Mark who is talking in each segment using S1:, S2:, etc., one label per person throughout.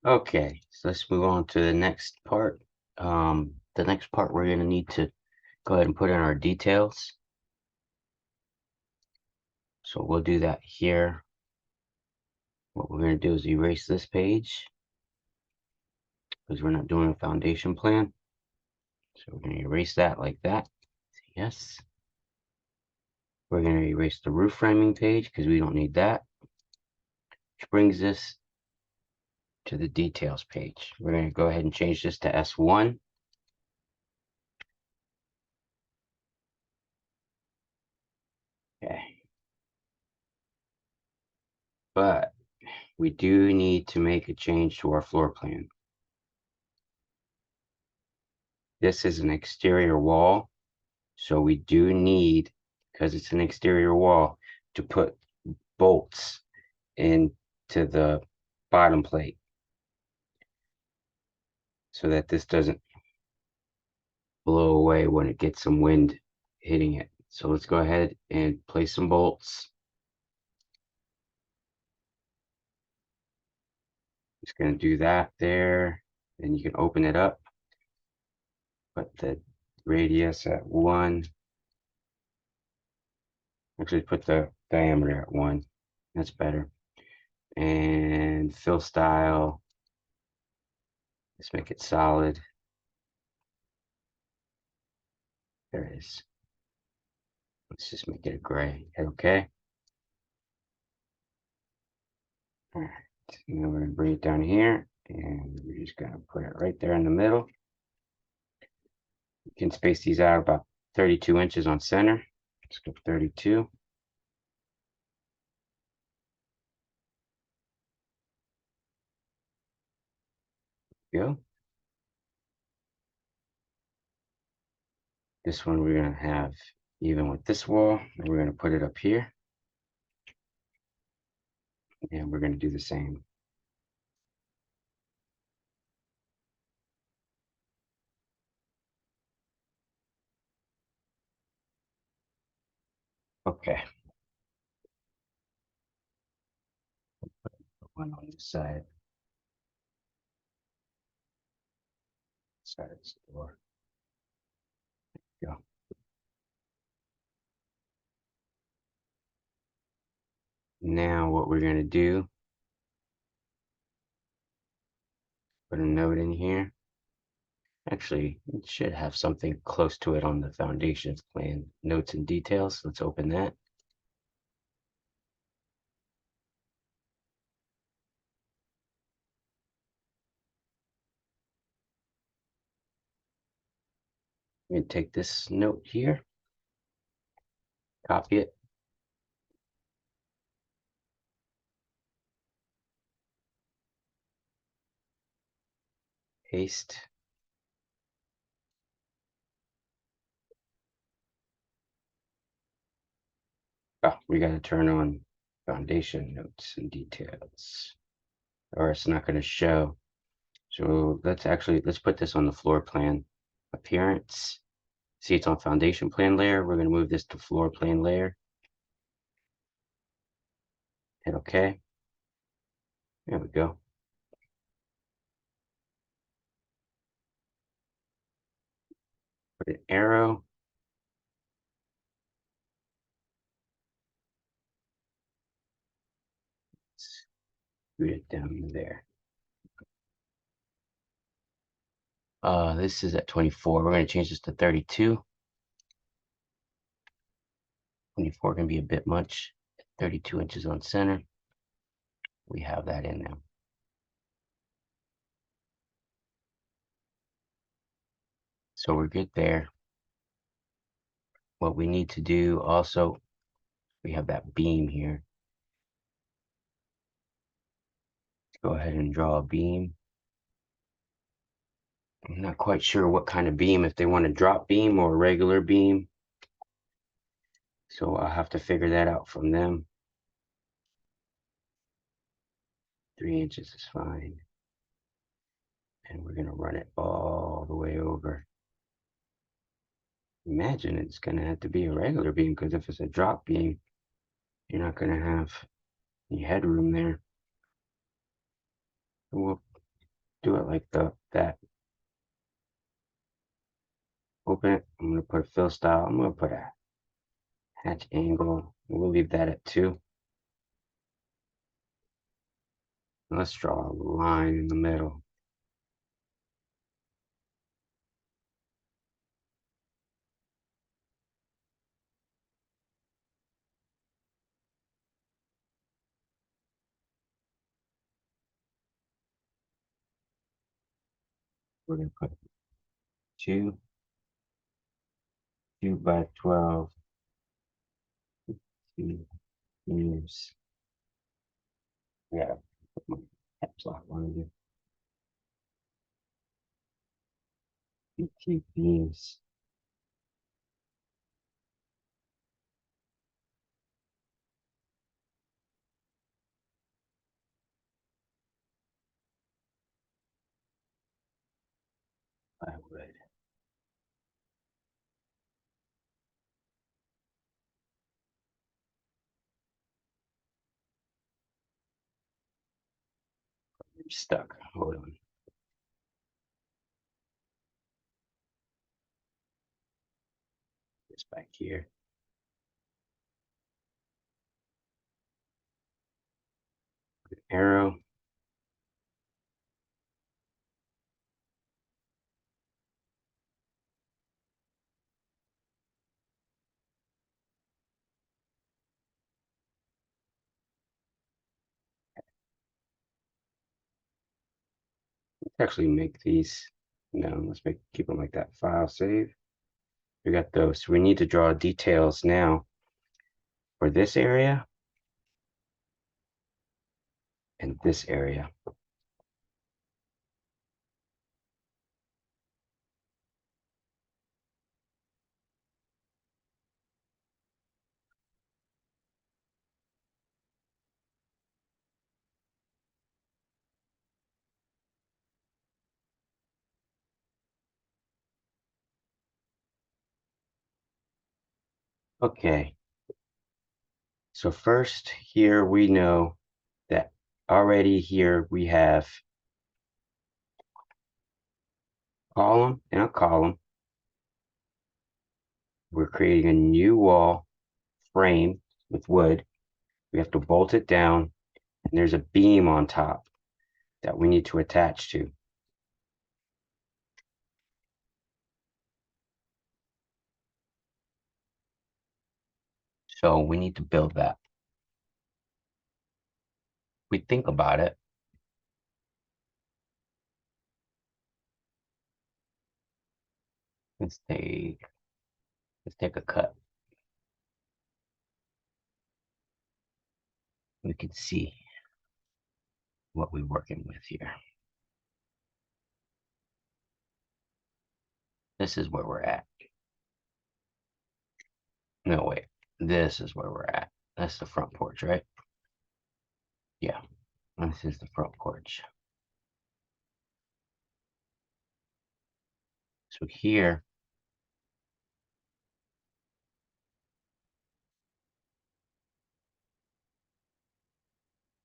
S1: Okay, so let's move on to the next part. The next part we're going to need to go ahead and put in our details. So we'll do that here. What we're going to do is erase this page because we're not doing a foundation plan. So we're going to erase that like that. Yes. We're going to erase the roof framing page because we don't need that. Which brings us to the details page. We're going to go ahead and change this to S1. Okay. But we do need to make a change to our floor plan. This is an exterior wall, so we do need, because it's an exterior wall, to put bolts into the bottom plate so that this doesn't blow away when it gets some wind hitting it. So let's go ahead and place some bolts. Just going to do that there. Then you can open it up. Put the radius at 1. Actually, put the diameter at 1. That's better. And fill style. Let's make it solid. There it is. Let's just make it a gray. Okay. All right. Now we're going to bring it down here. And we're just going to put it right there in the middle. You can space these out about 32 inches on center. Let's go 32. Go. This one we're going to have even with this wall. And we're going to put it up here. And we're going to do the same. Okay. Put one on this side. Side of this door. Go. Now what we're going to do, put a note in here. Actually, it should have something close to it on the foundations plan. Notes and details. Let's open that. I'm going to take this note here, copy it, paste. Oh, we got to turn on foundation notes and details, or it's not going to show. So let's put this on the floor plan. Appearance. See, it's on foundation plan layer. We're going to move this to floor plan layer. Hit OK. There we go. Put an arrow. Scoot it down there. This is at 24. We're going to change this to 32. 24 can be a bit much. 32 inches on center. We have that in there. So we're good there. What we need to do also, we have that beam here. Go ahead and draw a beam. I'm not quite sure what kind of beam, if they want a drop beam or a regular beam. So I'll have to figure that out from them. 3 inches is fine. And we're going to run it all the way over. Imagine it's going to have to be a regular beam, because if it's a drop beam, you're not going to have any headroom there. We'll do it like that. Open it. I'm going to put a fill style. I'm going to put a hatch angle. We'll leave that at 2. Let's draw a line in the middle. We're going to put 2 by 12 meters. Yeah, put my caps lock on you. 2 beams. I would. I'm stuck. Hold on. This back here. Arrow. Let's actually make these. No, let's keep them like that. File save. We got those. So we need to draw details now for this area and this area. Okay. So first here we know that already here we have column and a column. We're creating a new wall frame with wood. We have to bolt it down, and there's a beam on top that we need to attach to. So we need to build that. We think about it. Let's take a cut. We can see what we're working with here. This is where we're at. No, wait. This is where we're at. That's the front porch, right? Yeah. This is the front porch. So here,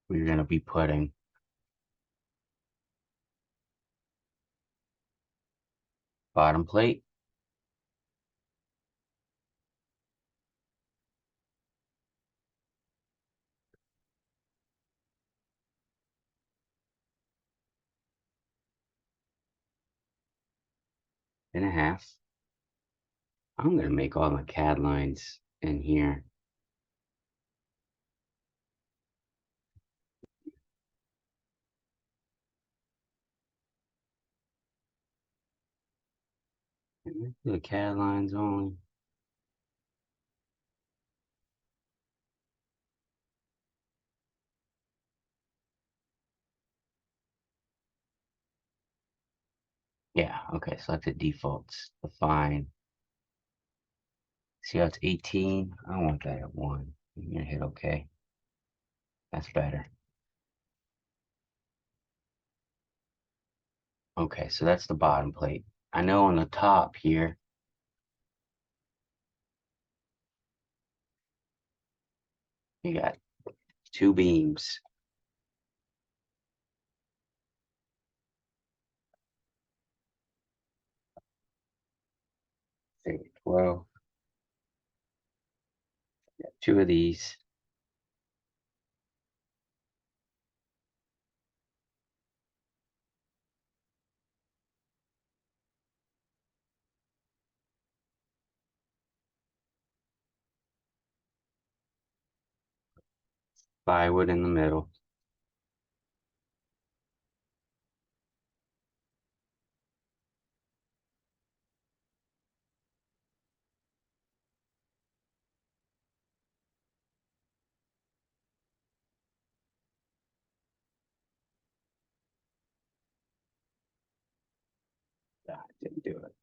S1: we're going to be putting bottom plate, and a half. I'm going to make all my CAD lines in here. The CAD lines only. Yeah, okay, so that's the defaults. Define. See how it's 18? I want that at 1. I'm going to hit OK. That's better. Okay, so that's the bottom plate. I know on the top here, you got 2 beams. 12. Got 2 of these. Plywood in the middle. Ah, didn't do it.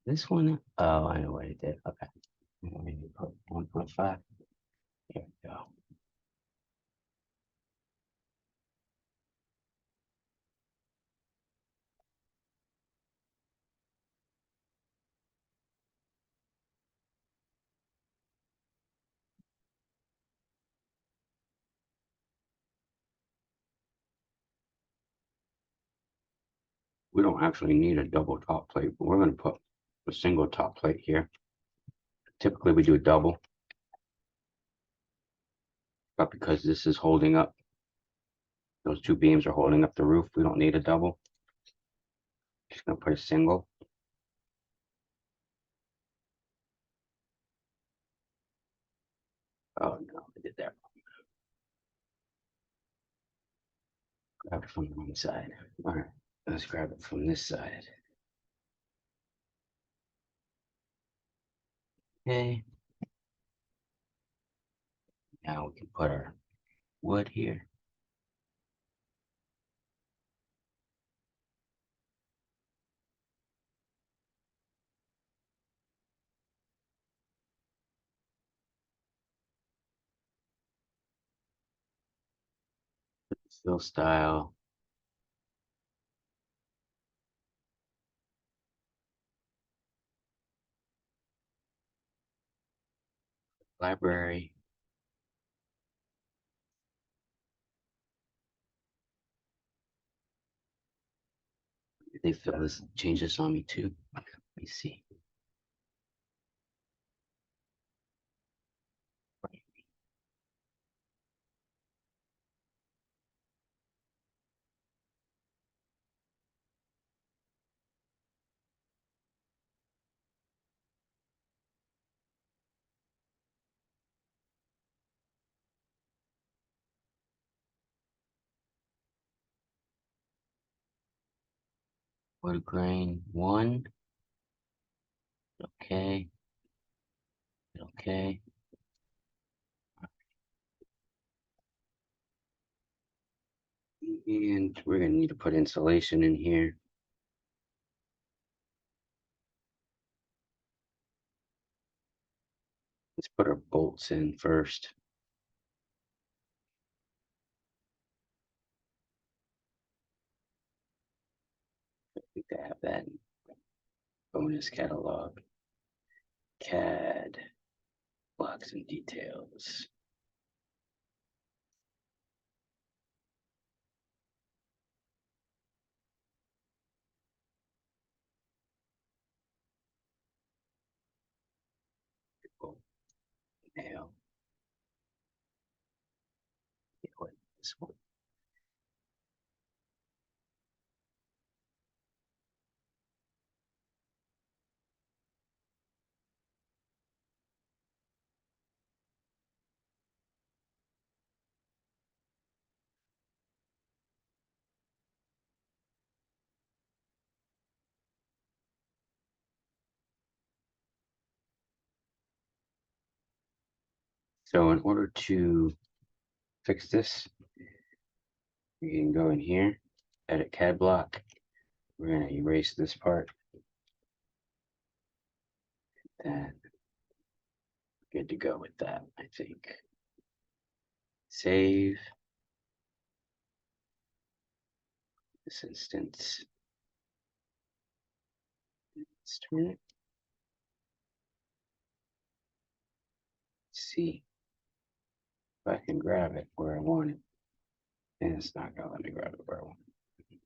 S1: This one, oh, I know what it did. Okay. Maybe put 1.5. There we go. We don't actually need a double top plate, but we're going to put a single top plate here. Typically we do a double, but because this is holding up, those 2 beams are holding up the roof, we don't need a double. Just going to put a single. Oh no, I did that. Grab it from the wrong side. All right, let's grab it from this side. Okay. Now we can put our wood here. Fill style. Library. They fill this, change this on me too. Let me see. Wood grain 1. Okay. Okay. And we're going to need to put insulation in here. Let's put our bolts in first. I think I have that in bonus catalog. CAD, blocks and details. Nail. This one. So in order to fix this, you can go in here, edit CAD block. We're going to erase this part. That. Good to go with that, I think. Save. This instance. Let's turn it. see if I can grab it where I want it. And it's not gonna let me grab it where I want it.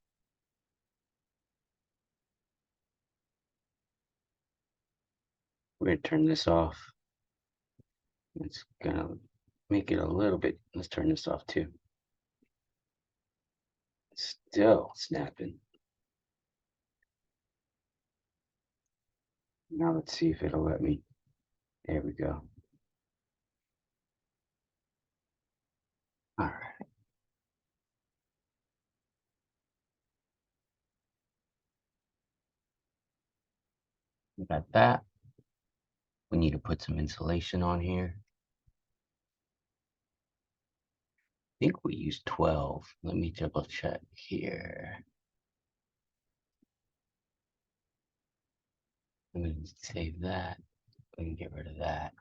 S1: We're gonna turn this off. It's gonna make it a little bit. Let's turn this off too. Still snapping. Now let's see if it'll let me. There we go. All right. We got that. We need to put some insulation on here. I think we used 12. Let me double check here. I'm going to save that and get rid of that.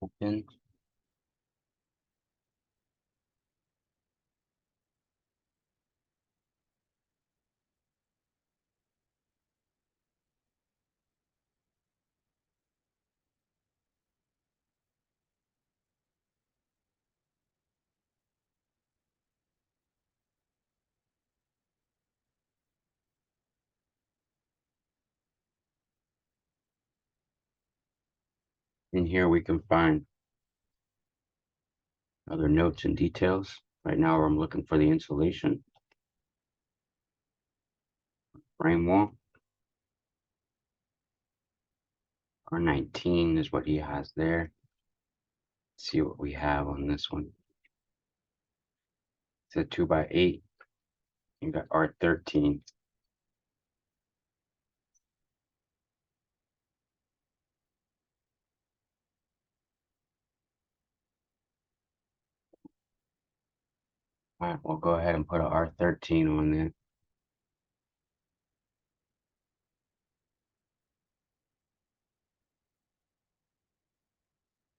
S1: Open. In here we can find other notes and details. Right now I'm looking for the insulation. Frame wall. R19 is what he has there. Let's see what we have on this one. It's a 2x8. You got R13. All right, we'll go ahead and put a R13 on there.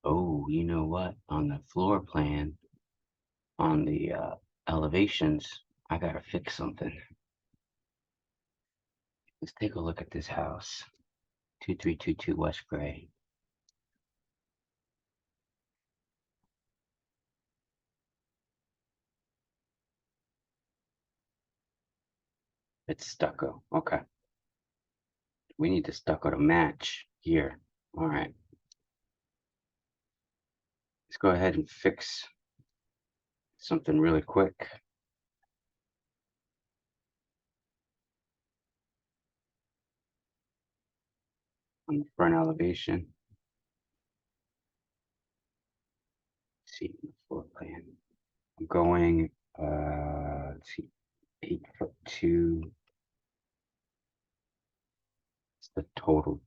S1: Oh, you know what? On the floor plan, on the elevations, I gotta fix something. Let's take a look at this house. 2322 West Gray. It's stucco. Okay. We need the stucco to match here. All right. Let's go ahead and fix something really quick. On the front elevation. Let's see the floor plan. I'm going let's see, 8'2". It's the total.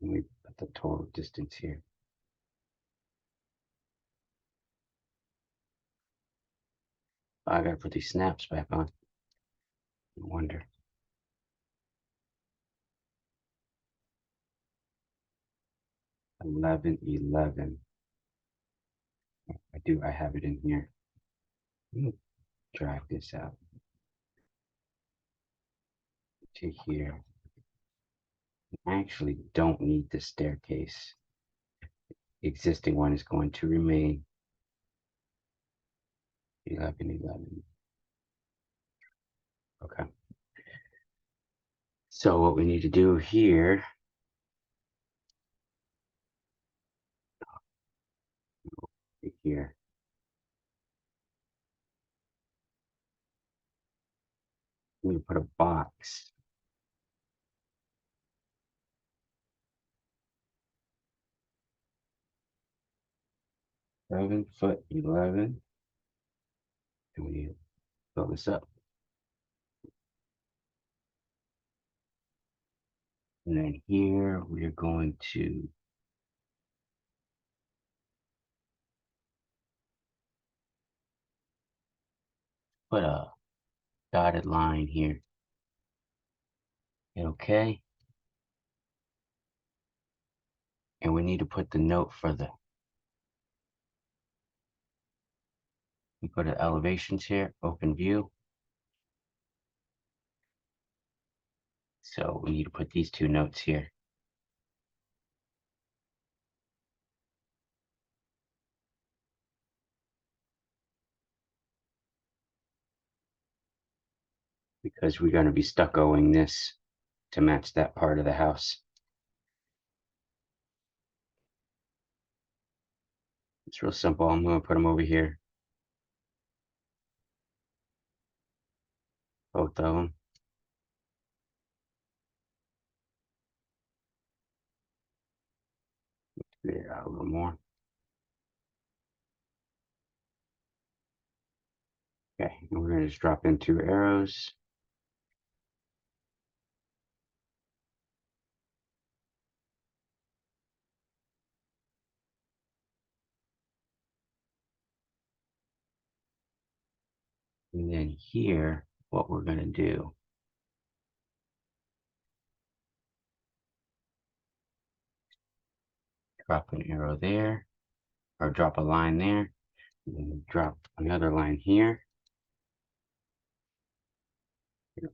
S1: Let me put the total distance here. I gotta put these snaps back on. No wonder. 1111. I have it in here. Let me drag this out to here. I actually don't need the staircase. The existing one is going to remain 1111. Okay. So what we need to do here, here, we put a box. Seven foot 11. And we need to fill this up. And then here we are going to put a dotted line here. Okay. And we need to put the note for the We go to elevations here, open view. So we need to put these two notes here. Because we're going to be stuccoing this to match that part of the house. It's real simple. I'm going to put them over here. Both of them. Get it out a little more. Okay, and we're going to just drop in 2 arrows. And then here, what we're going to do, drop an arrow there, or drop a line there, and then drop another line here.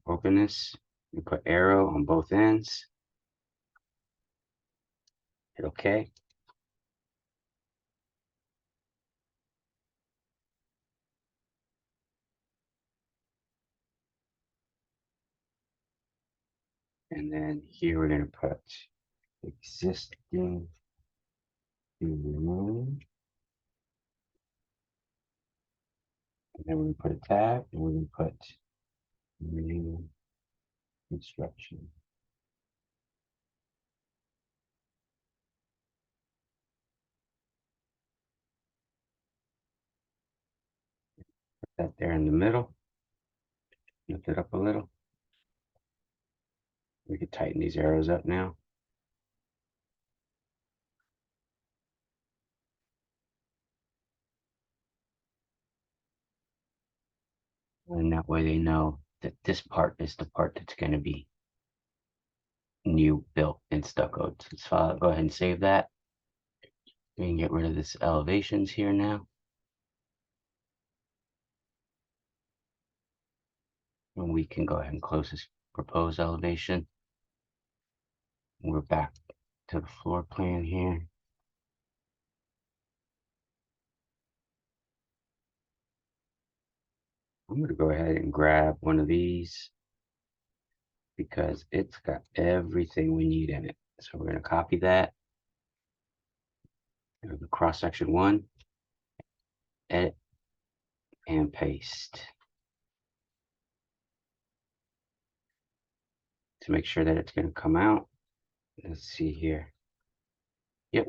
S1: Open this, and put arrow on both ends. Hit OK. And then here we're going to put existing to remove. And then we're going to put a tab, and we're going to put new construction. Put that there in the middle. Lift it up a little. We can tighten these arrows up now. And that way they know that this part is the part that's going to be new, built, and stuccoed. So let's go ahead and save that. We can get rid of this elevations here now. And we can go ahead and close this proposed elevation. We're back to the floor plan here. I'm going to go ahead and grab one of these because it's got everything we need in it. So we're going to copy that. Go to cross section 1, edit, and paste. To make sure that it's going to come out. Let's see here. Yep.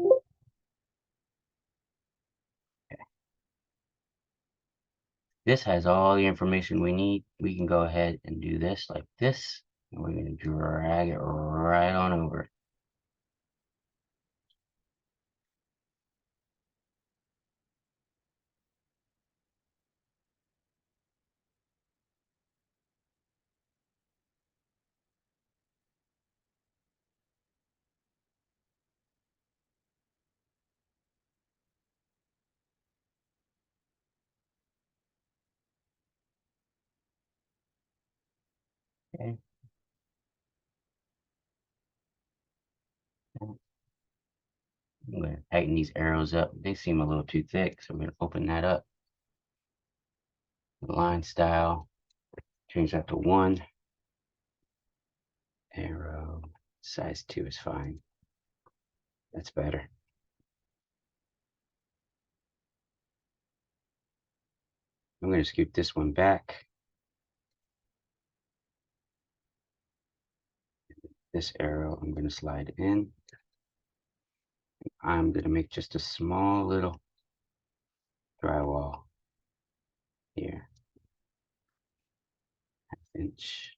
S1: This has all the information we need. We can go ahead and do this like this. And we're going to drag it right on over. Okay. I'm going to tighten these arrows up. They seem a little too thick, so I'm going to open that up. Line style, change that to 1. Arrow, size 2 is fine. That's better. I'm going to scoot this one back. This arrow, I'm going to slide in. I'm going to make just a small little drywall here. 1/2 inch.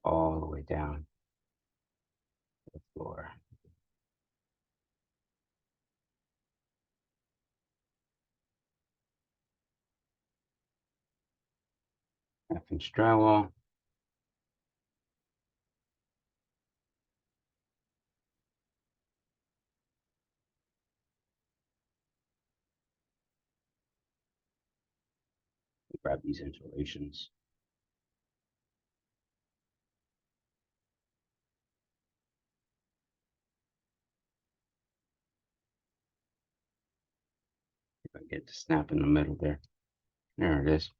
S1: All the way down to the floor. Half-inch drywall. Grab these insulations. If I get the snap in the middle there. There it is.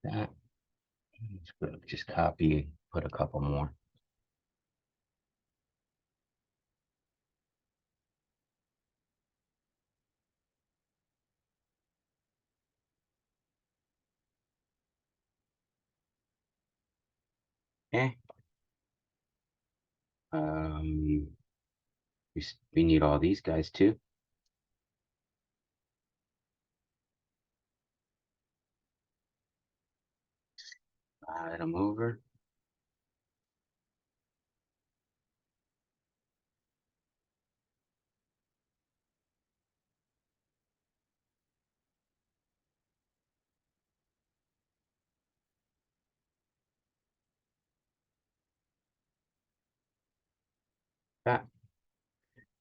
S1: That. Just copy, put a couple more. Okay. We need all these guys too. Slide them over. That.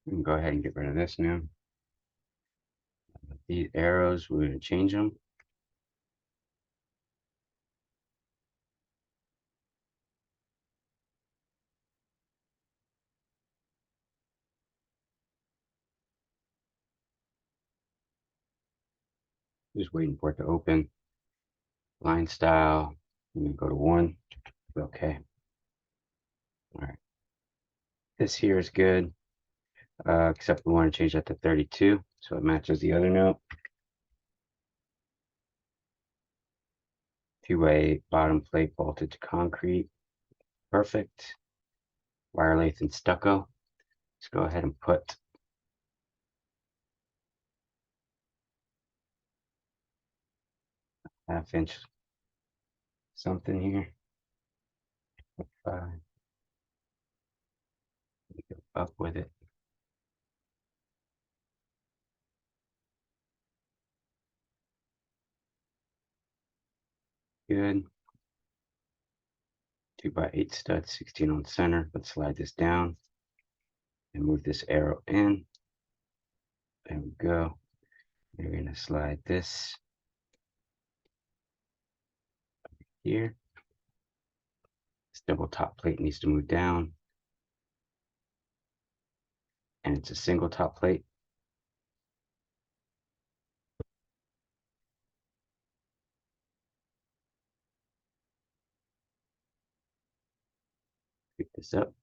S1: We can go ahead and get rid of this now. These arrows, we're going to change them. Just waiting for it to open. Line style. I'm going to go to 1. Okay. All right. This here is good, except we want to change that to 32 so it matches the other note. 2-way bottom plate bolted to concrete. Perfect. Wire lathe and stucco. Let's go ahead and put half-inch something here. 5. Go up with it. Good. 2x8 stud, 16 on center. Let's slide this down and move this arrow in. There we go. We're going to slide this here. This double top plate needs to move down. And it's a single top plate. Pick this up.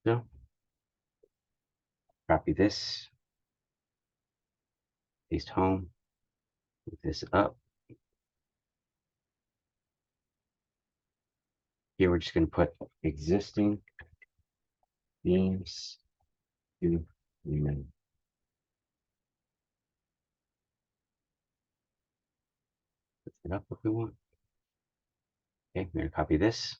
S1: So, copy this. Paste home. Move this up. Here we're just going to put existing beams to remain. Put it up if we want. Okay, we're going to copy this.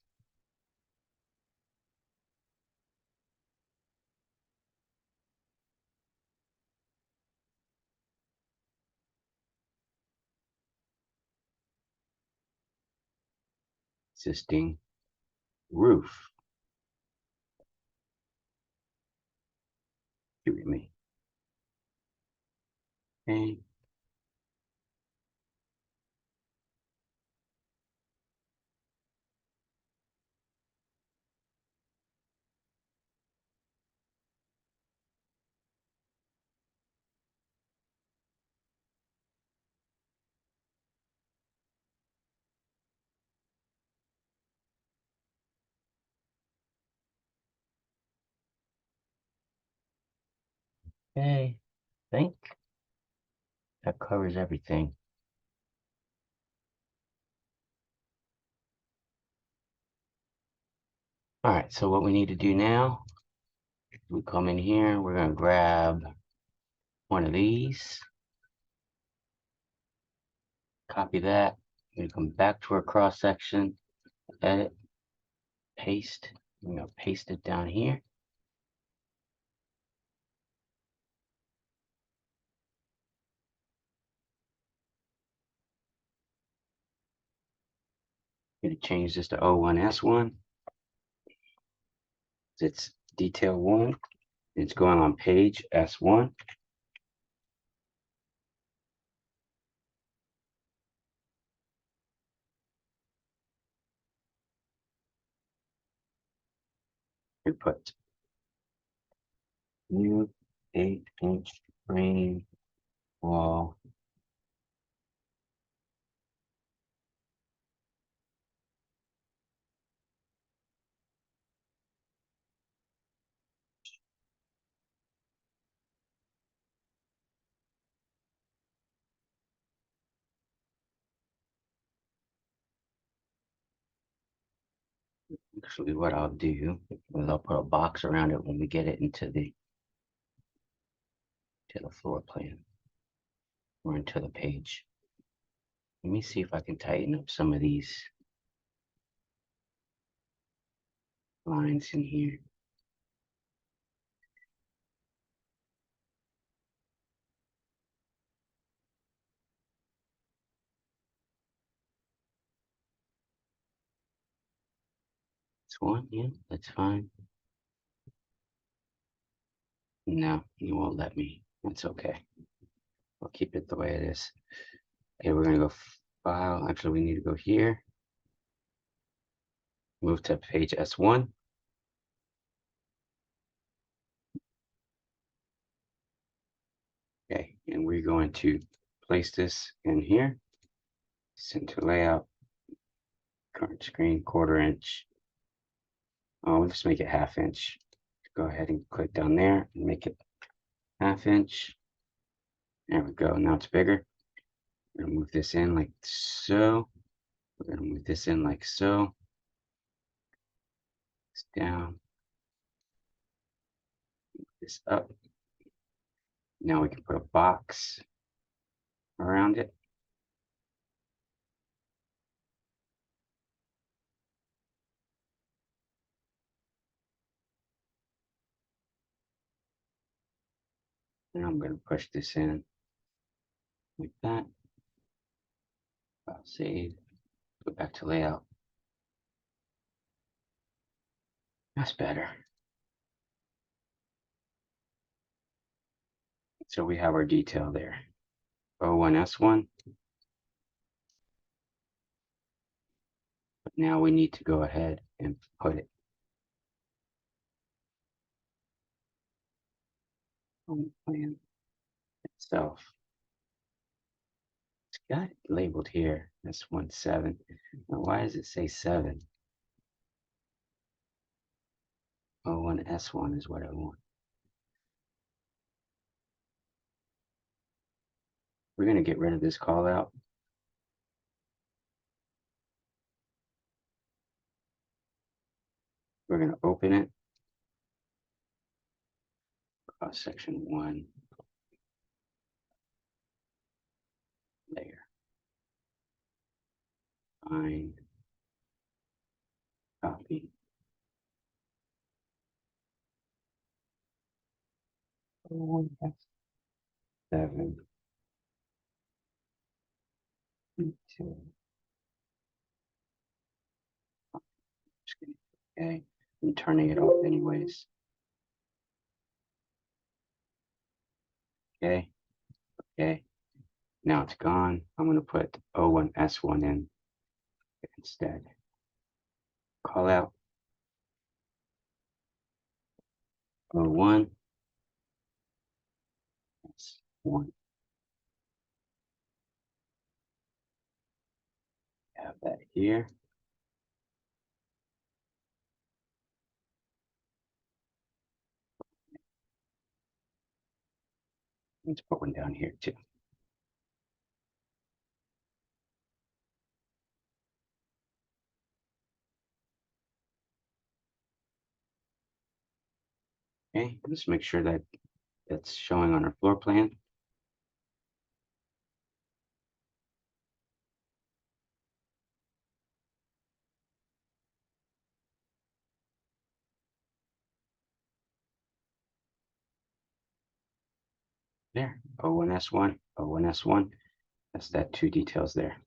S1: Existing roof to remain. Okay. Okay, I think that covers everything. All right, so what we need to do now, we come in here, we're going to grab one of these, copy that, we're going to come back to our cross section, edit, paste, we're going to paste it down here. Going to change this to O1S1. It's detail 1. It's going on page S1. We put new 8-inch frame wall. Actually, what I'll do is I'll put a box around it when we get it into the floor plan or into the page. Let me see if I can tighten up some of these lines in here. This one, yeah, that's fine. No, you won't let me. That's okay. I'll keep it the way it is. Okay, we're gonna go file. Actually, we need to go here. Move to page S1. Okay, and we're going to place this in here. Center layout, current screen, 1/4 inch. Oh, let's make it 1/2 inch. Go ahead and click down there and make it 1/2 inch. There we go. Now it's bigger. We're gonna move this in like so. We're gonna move this in like so. This down. This up. Now we can put a box around it. And I'm going to push this in like that. I'll save. Go back to layout. That's better. So we have our detail there. O1S1. But now we need to go ahead and put it on the plan itself. It's got it labeled here. S17. Now why does it say 7? O1S1 is what I want. We're going to get rid of this call out. We're going to open it. Section 1. Layer. Find. Copy. O1S7. 2. Okay, I'm turning it off anyways. Okay, okay. Now it's gone. I'm going to put O1S1 in instead. Call out O1 S1. Have that here. Let's put one down here too. Okay, let's make sure that that's showing on our floor plan. There, O1S1, O1S1. That's that 2 details there.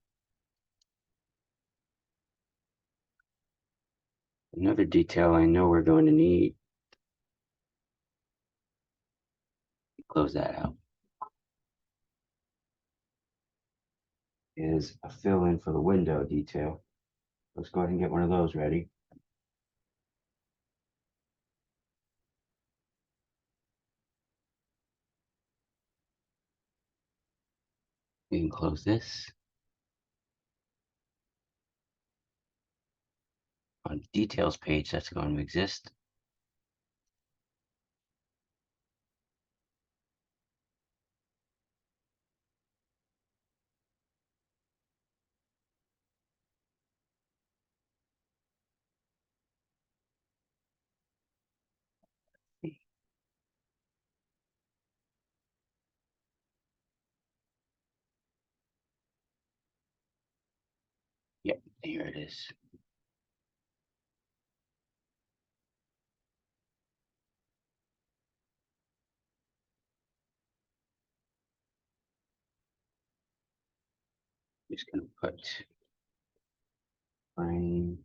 S1: Another detail I know we're going to need Close that out. Is a fill-in for the window detail. Let's go ahead and get one of those ready. We can close this. On details page, that's going to exist. Yep, here it is. Just going to put frame.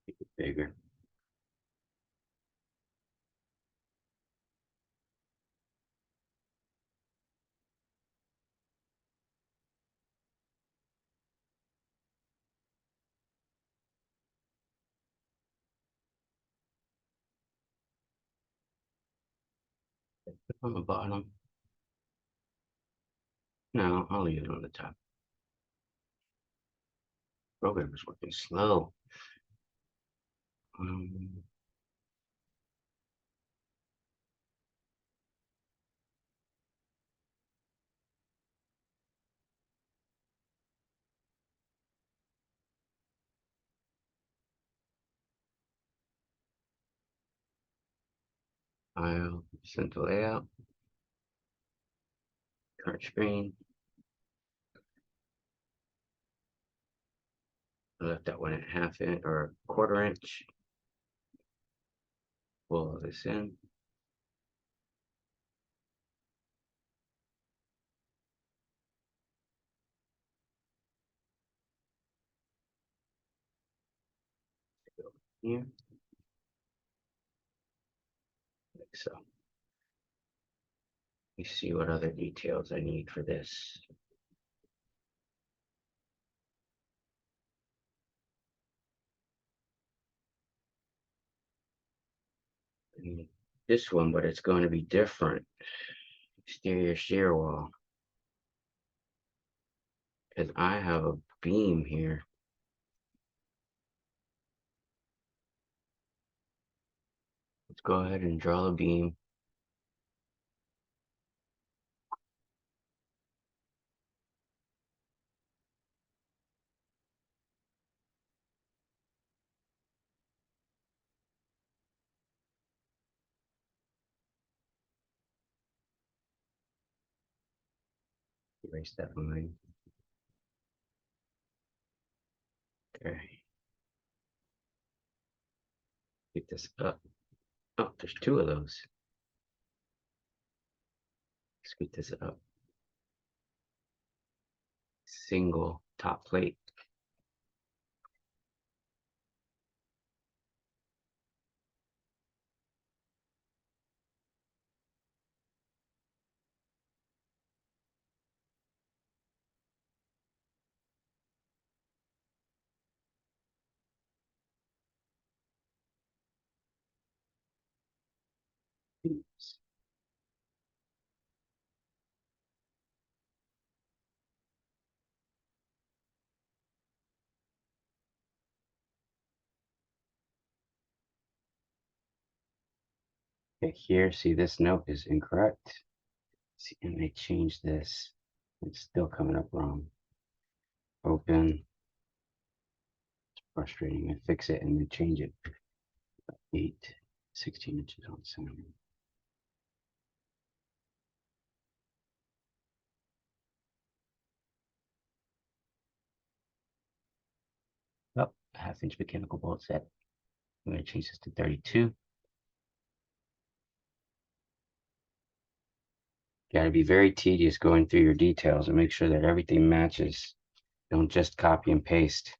S1: Make it bigger. On the bottom. No, I'll leave it on the top. Program is working slow. File, send the layout. Current screen. I left that one at 1/2 inch or 1/4 inch. Pull this in. Go here. Like so. Let me see what other details I need for this. I need this one, but it's going to be different. Exterior shear wall. Because I have a beam here. Let's go ahead and draw the beam. Erase that line. Okay. Get this up. Oh, there's 2 of those. Scoot this up. Single top plate. Oops. Okay, here, see this note is incorrect. See, and they changed this. It's still coming up wrong. Open. It's frustrating. I fix it and then change it. 8, 16 inches on center. Oh, 1/2 inch mechanical bolt set. I'm going to change this to 32. Got to be very tedious going through your details and make sure that everything matches. Don't just copy and paste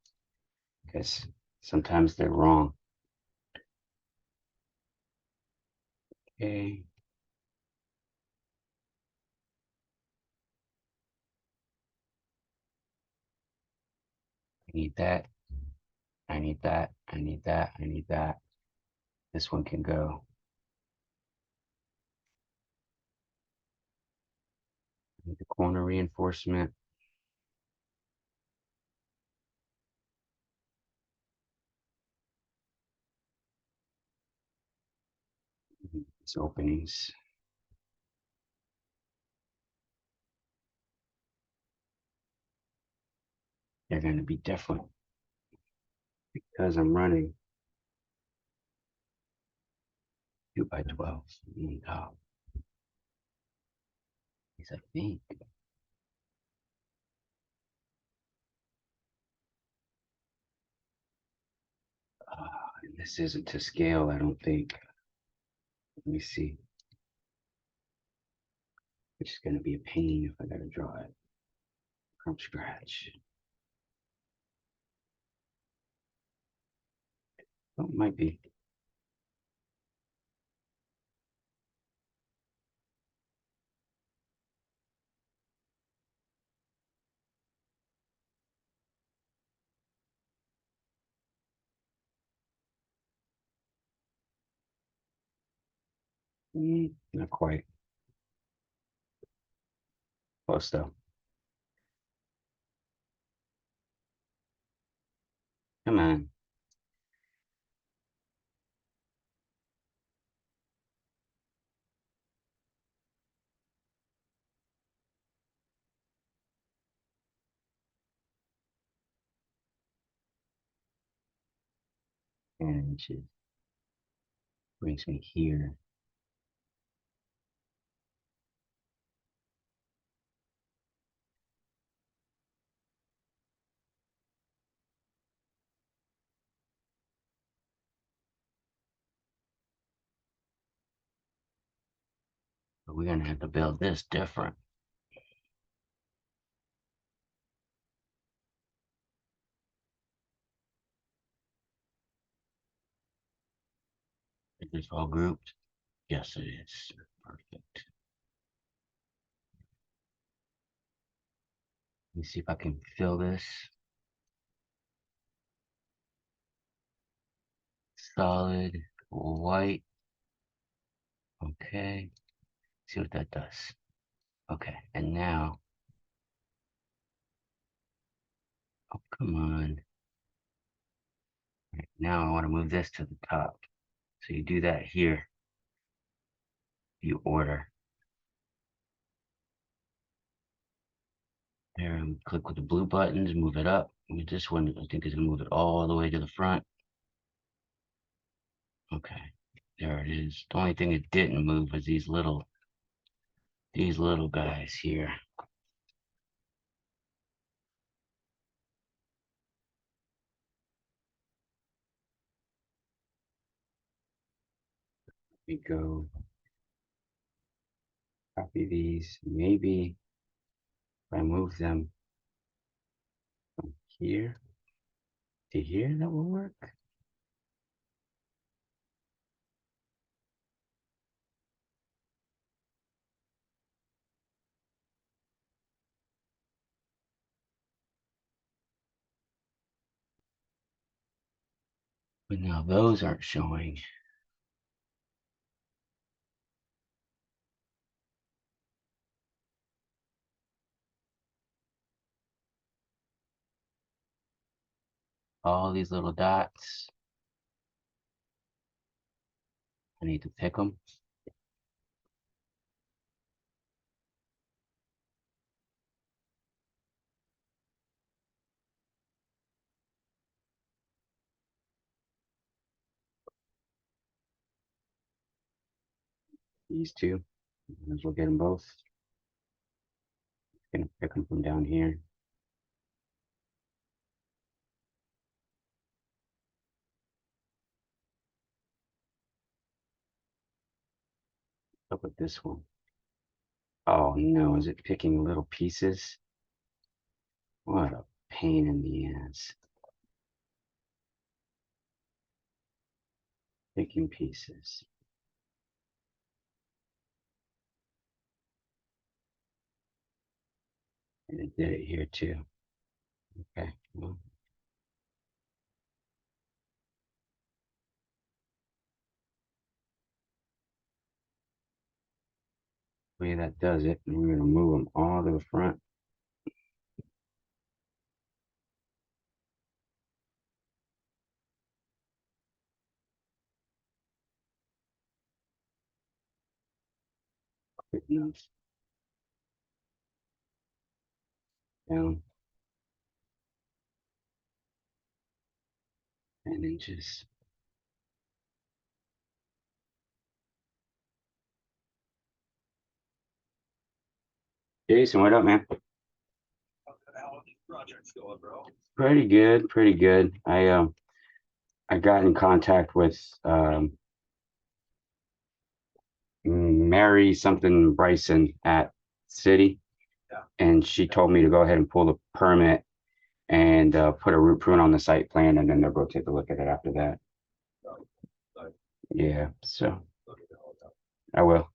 S1: because sometimes they're wrong. Okay. I need that. I need that. I need that. I need that. This one can go. I need the corner reinforcement. These openings. They're going to be different because I'm running 2x12 on top. I think. And this isn't to scale, I don't think. Let me see. It's going to be a pain if I got to draw it from scratch. Oh, it might be. Not quite. Close though. Come on. And it brings me here. But we're going to have to build this different. Is this all grouped? Yes, it is. Perfect. Let me see if I can fill this. Solid white. Okay. See what that does. Okay. And now, oh, come on. Right, now I want to move this to the top. So you do that here. You order. There, and click with the blue buttons, move it up. With this one, I think is going to move it all the way to the front. Okay. There it is. The only thing it didn't move was these little guys here. We go copy these. Maybe if I move them from here to here, that will work. But now those aren't showing. All these little dots. I need to pick them. These two. Might as well get them both. Gonna pick them from down here. Up with this one. Oh no, is it picking little pieces? What a pain in the ass. Picking pieces. And it did it here too. Okay, well. Way that does it. And we're gonna move them all to the front. Quick enough. Down 10 inches. Jason, what up, man?
S2: How are these projects going, bro?
S1: Pretty good, pretty good. I got in contact with Mary something Bryson at City,
S2: Yeah.
S1: and she told me to go ahead and pull the permit and put a root prune on the site plan, and then they'll go take a look at it after that.
S2: So,
S1: Yeah, so
S2: look at all that.
S1: I will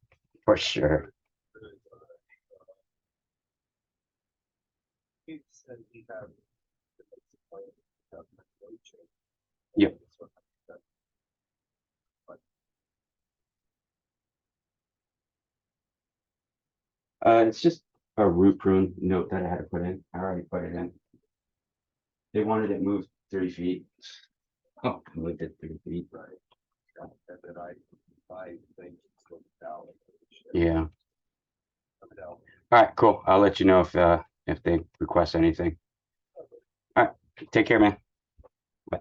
S1: for sure.
S2: He said he had.
S1: Yep. It's just a root prune note that I had to put in. I already put it in. They wanted it moved 3 feet. Oh, I moved it 3 feet.
S2: Right. And then I think it's going down.
S1: Yeah.
S2: Coming down.
S1: All right, cool. I'll let you know if they request anything. All right, take care, man. Bye.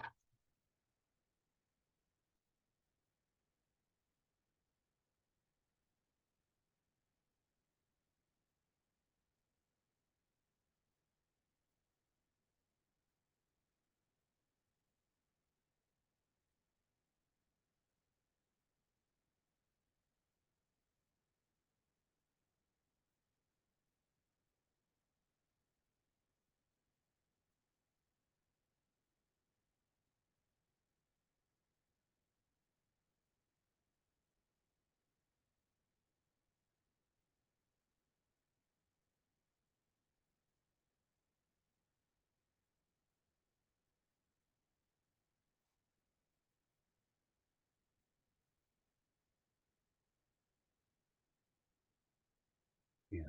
S1: Yeah.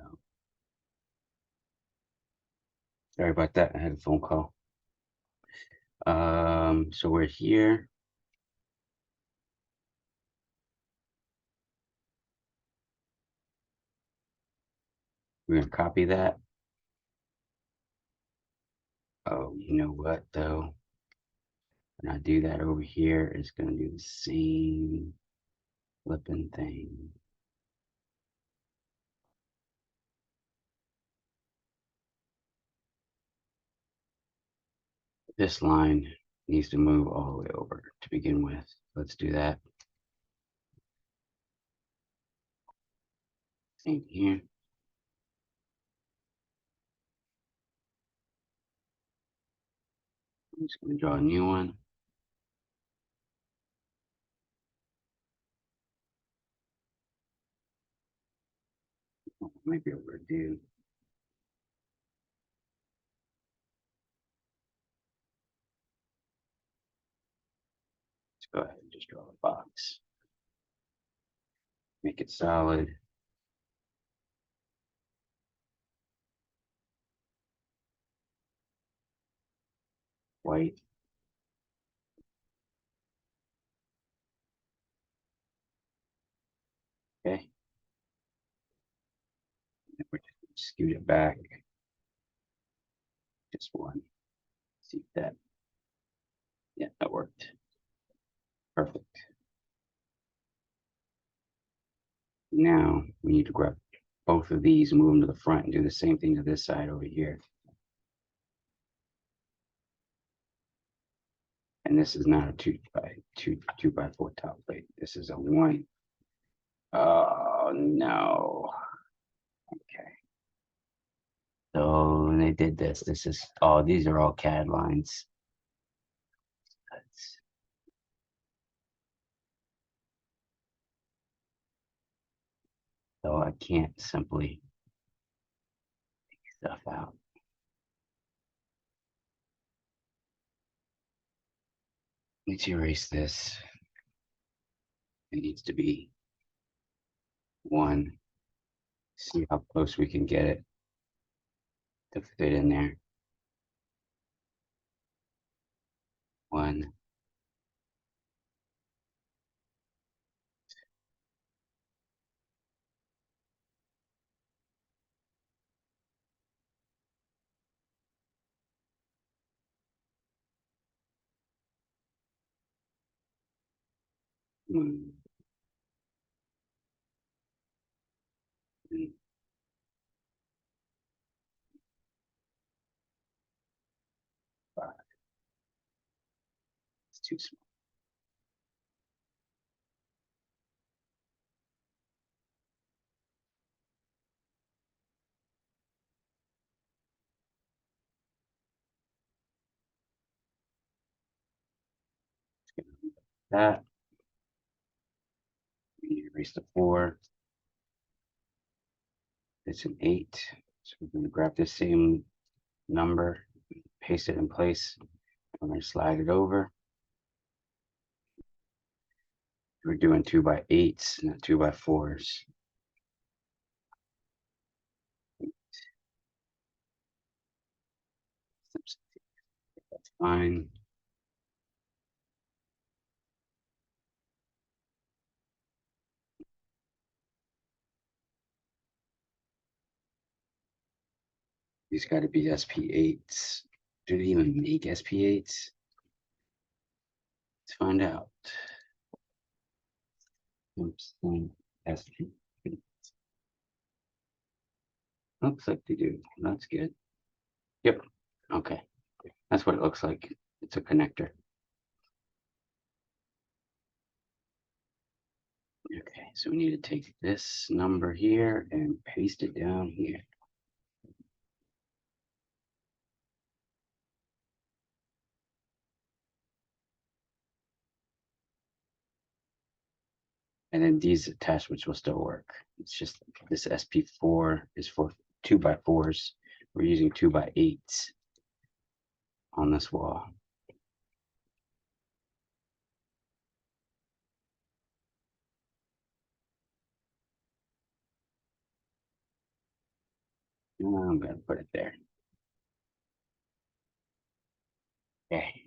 S1: Sorry about that. I had a phone call. So we're here. We're gonna copy that. Oh, you know what though? When I do that over here, it's gonna do the same flipping thing. This line needs to move all the way over to begin with. Let's do that. Same here. I'm just gonna draw a new one. Might be able to do. Let's go ahead and just draw a box. Make it solid. White. Okay. And we're just gonna scoot it back. Just one. See if that. Yeah, that worked. Perfect. Now we need to grab both of these, move them to the front, and do the same thing to this side over here. And this is not a 2x4 top plate. This is a 1. Oh no. Okay. So when they did this, oh, these are all CAD lines. That's, so I can't simply take stuff out. Let's erase this. It needs to be 1. See how close we can get it to fit in there. 1. Mm, mm, 5. It's too small. That. We erase the 4. It's an 8. So we're going to grab this same number, paste it in place. I'm going to slide it over. We're doing 2x8s, not 2x4s. That's fine. These got to be SP8s. Do they even make SP8s? Let's find out. Oops, SP. Looks like they do. That's good. Yep. Okay. That's what it looks like. It's a connector. Okay, so we need to take this number here and paste it down here. And then these attachments will still work. It's just this SP4 is for 2x4s. We're using 2x8s on this wall. I'm gonna put it there. Okay.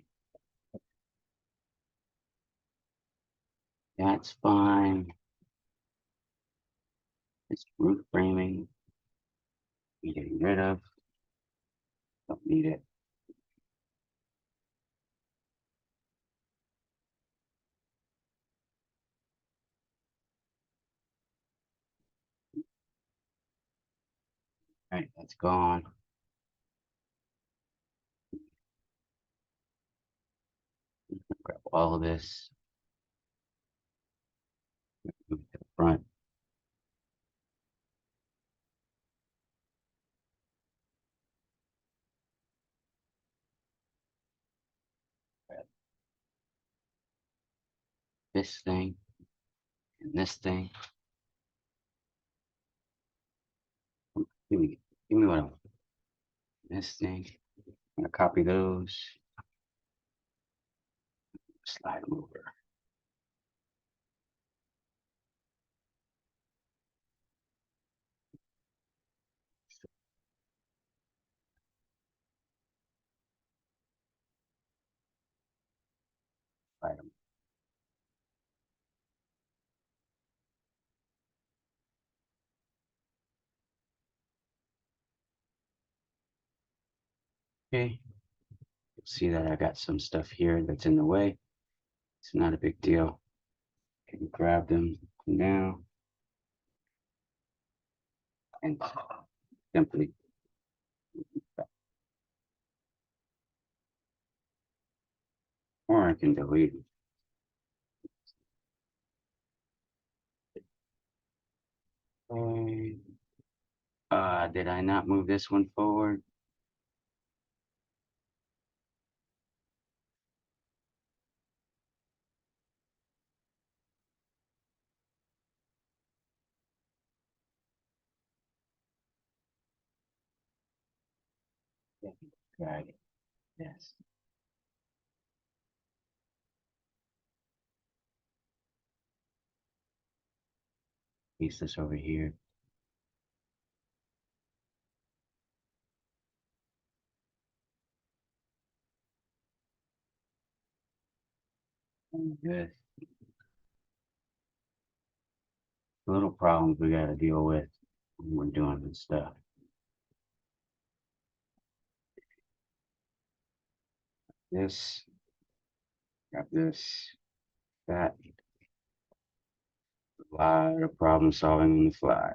S1: That's fine. This roof framing, I'm getting rid of. Don't need it. All right, that's gone. Grab all of this. Move to the front. Grab this thing and this thing. Give me what I want. This thing. I'm gonna copy those. Slide them over. Slide them. Okay. You'll see that I got some stuff here that's in the way. It's not a big deal. Can grab them now and simply, or I can delete it. Okay. Did I not move this one forward? Yeah, drag it. Yes. Paste this over here. Good. Little problems we gotta deal with when we're doing this stuff. This, got this, that. A lot of problem solving on the fly.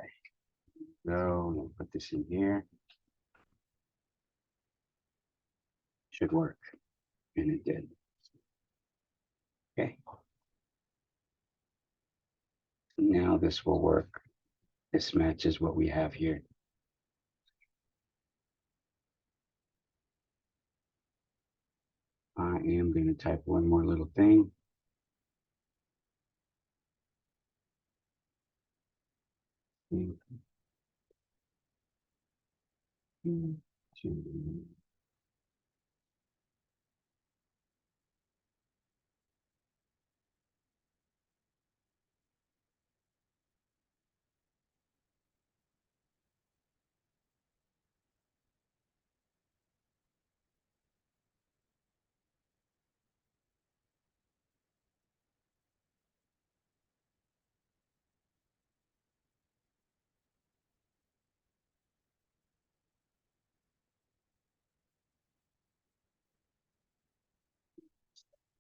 S1: So, we'll put this in here. Should work. And it did. Okay. Now this will work. This matches what we have here. I am going to type one more little thing.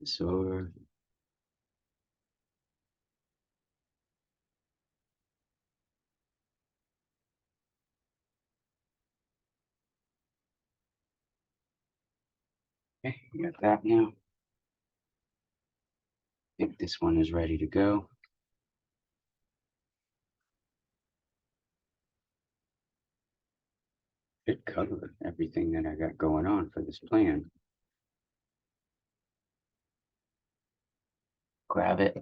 S1: So, okay, we got that now. I think this one is ready to go. It covered everything that I got going on for this plan. Grab it.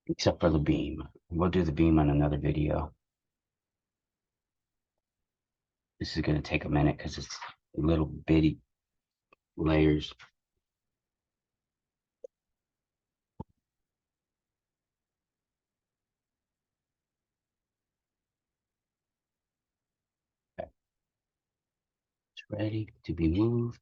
S1: Except for the beam. We'll do the beam on another video. This is going to take a minute because it's little bitty layers. Okay. It's ready to be moved.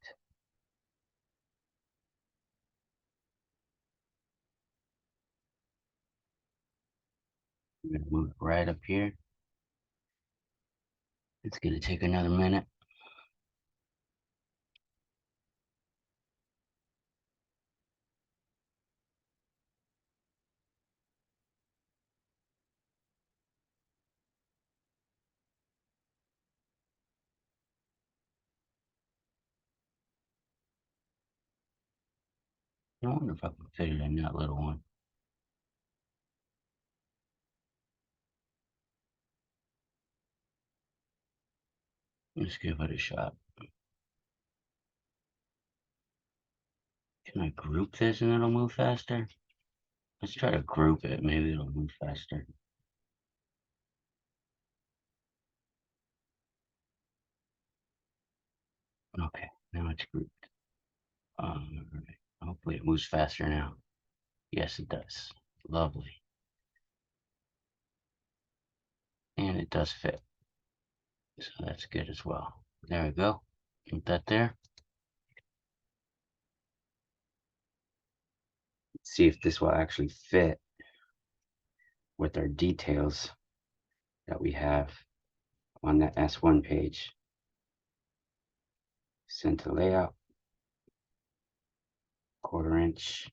S1: I'm going to move it right up here. It's going to take another minute. I wonder if I can fit it in that little one. Let's give it a shot. Can I group this and it'll move faster? Let's try to group it. Maybe it'll move faster. Okay, now it's grouped. Alright. Hopefully it moves faster now. Yes, it does. Lovely. And it does fit. So that's good as well. There we go. Keep that there. See if this will actually fit with our details that we have on that S1 page. Send to layout, 1/4 inch.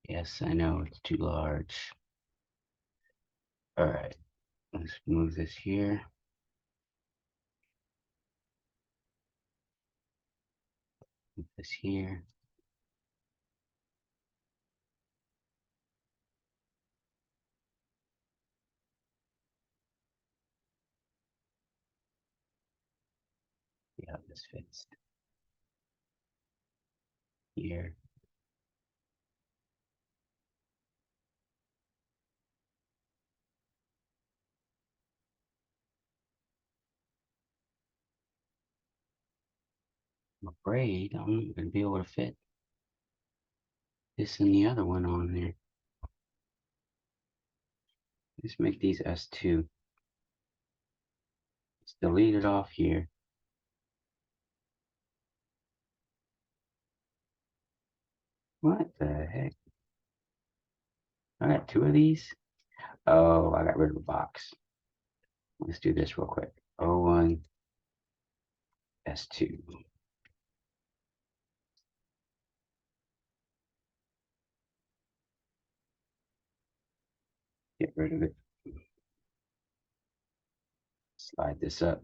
S1: Yes, I know it's too large. All right, let's move this here. Move this here. how this fits here. I'm afraid I'm not going to be able to fit this and the other one on there. Let's make these S2. Let's delete it off here. What the heck? I got two of these? Oh, I got rid of the box. Let's do this real quick. O1, S2. Get rid of it. Slide this up.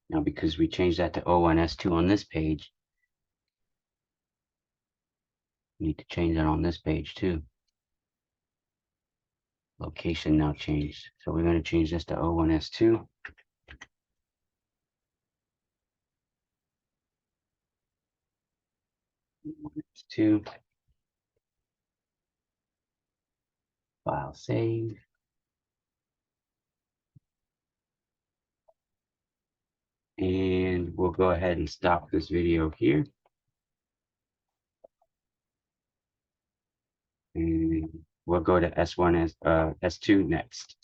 S1: Now, because we changed that to O1, S2 on this page, we need to change that on this page too. Location now changed. So we're going to change this to O1, S2. O1, S2. File save. And we'll go ahead and stop this video here. And we'll go to S1 as S2 next.